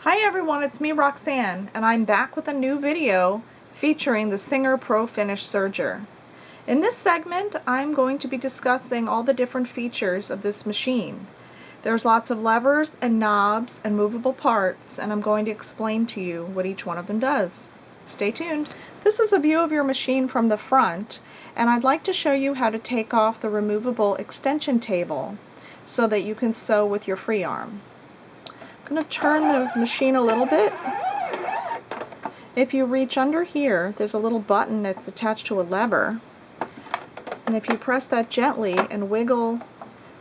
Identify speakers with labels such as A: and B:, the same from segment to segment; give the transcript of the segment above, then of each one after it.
A: Hi everyone, it's me Roxanne, and I'm back with a new video featuring the Serger Pro Finish Serger. In this segment, I'm going to be discussing all the different features of this machine. There's lots of levers and knobs and movable parts, and I'm going to explain to you what each one of them does. Stay tuned. This is a view of your machine from the front, and I'd like to show you how to take off the removable extension table so that you can sew with your free arm. I'm going to turn the machine a little bit. If you reach under here, there's a little button that's attached to a lever, and if you press that gently and wiggle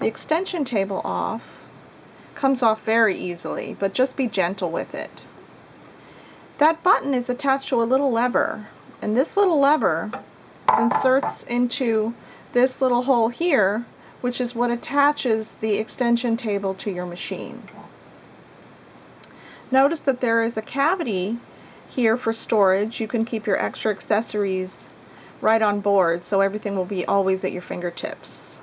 A: the extension table off, it comes off very easily, but just be gentle with it. That button is attached to a little lever, and this little lever inserts into this little hole here, which is what attaches the extension table to your machine. Notice that there is a cavity here for storage. You can keep your extra accessories right on board, so everything will be always at your fingertips.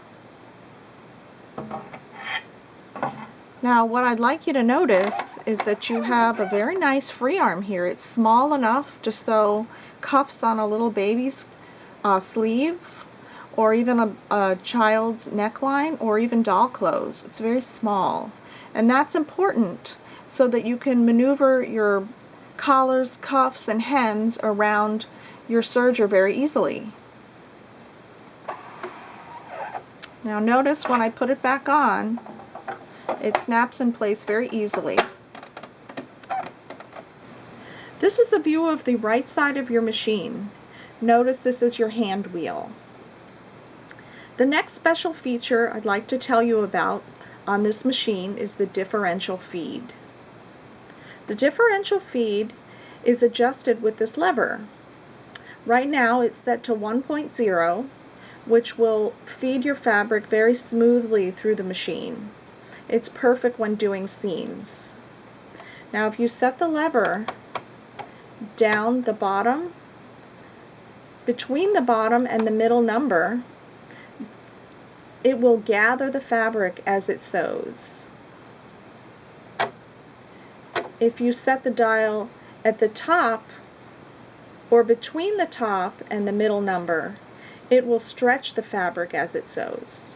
A: Now, what I'd like you to notice is that you have a very nice free arm here. It's small enough to sew cuffs on a little baby's sleeve, or even a child's neckline, or even doll clothes. It's very small, and that's important so that you can maneuver your collars, cuffs, and hems around your serger very easily. Now notice when I put it back on, it snaps in place very easily. This is a view of the right side of your machine. Notice this is your hand wheel. The next special feature I'd like to tell you about on this machine is the differential feed. The differential feed is adjusted with this lever. Right now it's set to 1.0, which will feed your fabric very smoothly through the machine. It's perfect when doing seams. Now if you set the lever down the bottom, between the bottom and the middle number, it will gather the fabric as it sews. If you set the dial at the top or between the top and the middle number, it will stretch the fabric as it sews.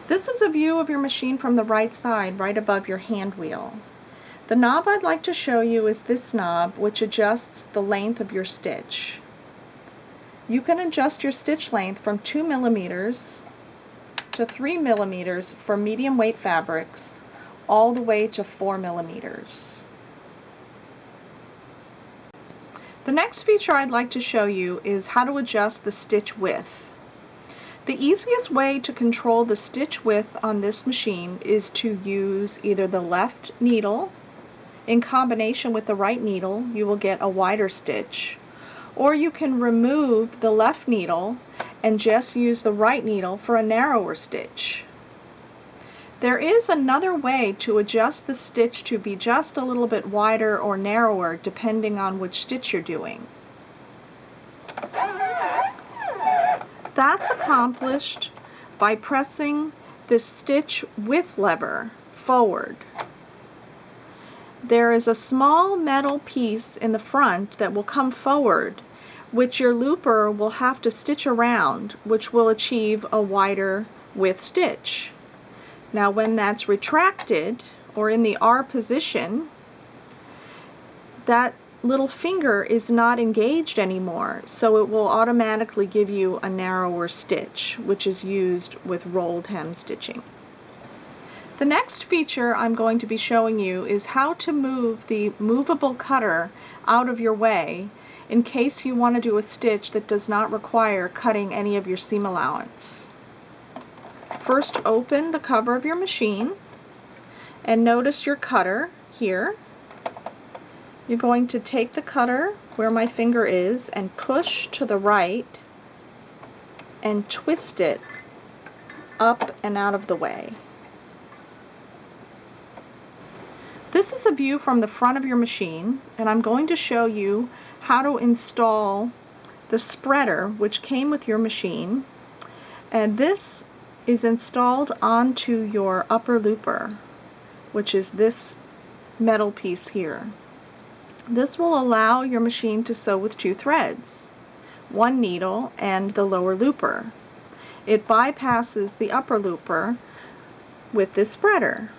A: This is a view of your machine from the right side, right above your hand wheel. The knob I'd like to show you is this knob, which adjusts the length of your stitch. You can adjust your stitch length from 2 millimeters to 3 millimeters for medium weight fabrics, all the way to 4 millimeters. The next feature I'd like to show you is how to adjust the stitch width. The easiest way to control the stitch width on this machine is to use either the left needle. In combination with the right needle, you will get a wider stitch, or you can remove the left needle and just use the right needle for a narrower stitch. There is another way to adjust the stitch to be just a little bit wider or narrower depending on which stitch you're doing. That's accomplished by pressing the stitch width lever forward. There is a small metal piece in the front that will come forward, which your looper will have to stitch around, which will achieve a wider width stitch. Now when that's retracted, or in the R position, that little finger is not engaged anymore, so it will automatically give you a narrower stitch, which is used with rolled hem stitching. The next feature I'm going to be showing you is how to move the movable cutter out of your way in case you want to do a stitch that does not require cutting any of your seam allowance. First, open the cover of your machine and notice your cutter here. You're going to take the cutter where my finger is and push to the right and twist it up and out of the way. This is a view from the front of your machine, and I'm going to show you how to install the spreader which came with your machine, and this is installed onto your upper looper, which is this metal piece here. This will allow your machine to sew with 2 threads, 1 needle and the lower looper. It bypasses the upper looper with this spreader.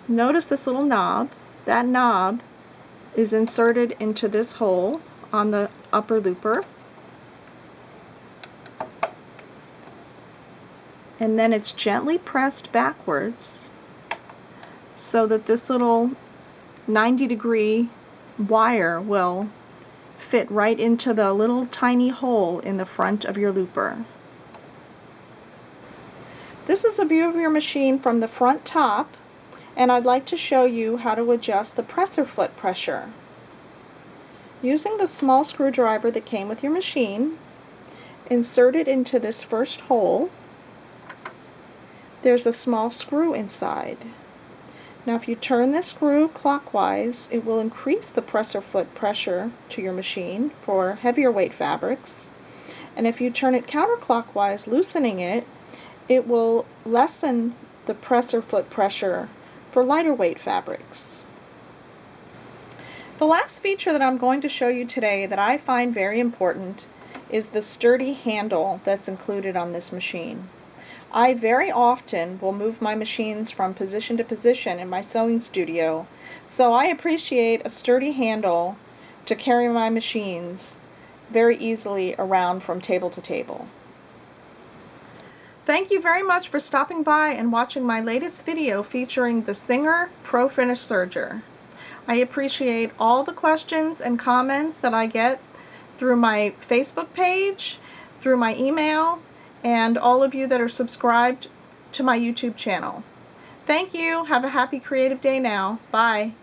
A: Notice this little knob. That knob is inserted into this hole on the upper looper, and then it's gently pressed backwards so that this little 90-degree wire will fit right into the little tiny hole in the front of your looper. This is a view of your machine from the front top, and I'd like to show you how to adjust the presser foot pressure. Using the small screwdriver that came with your machine, insert it into this first hole. There's a small screw inside. Now if you turn the screw clockwise, it will increase the presser foot pressure to your machine for heavier weight fabrics. And if you turn it counterclockwise, loosening it, it will lessen the presser foot pressure for lighter weight fabrics. The last feature that I'm going to show you today that I find very important is the sturdy handle that's included on this machine. I very often will move my machines from position to position in my sewing studio, so I appreciate a sturdy handle to carry my machines very easily around from table to table. Thank you very much for stopping by and watching my latest video featuring the Serger Pro Finish Serger. I appreciate all the questions and comments that I get through my Facebook page, through my email, and all of you that are subscribed to my YouTube channel. Thank you. Have a happy creative day now. Bye.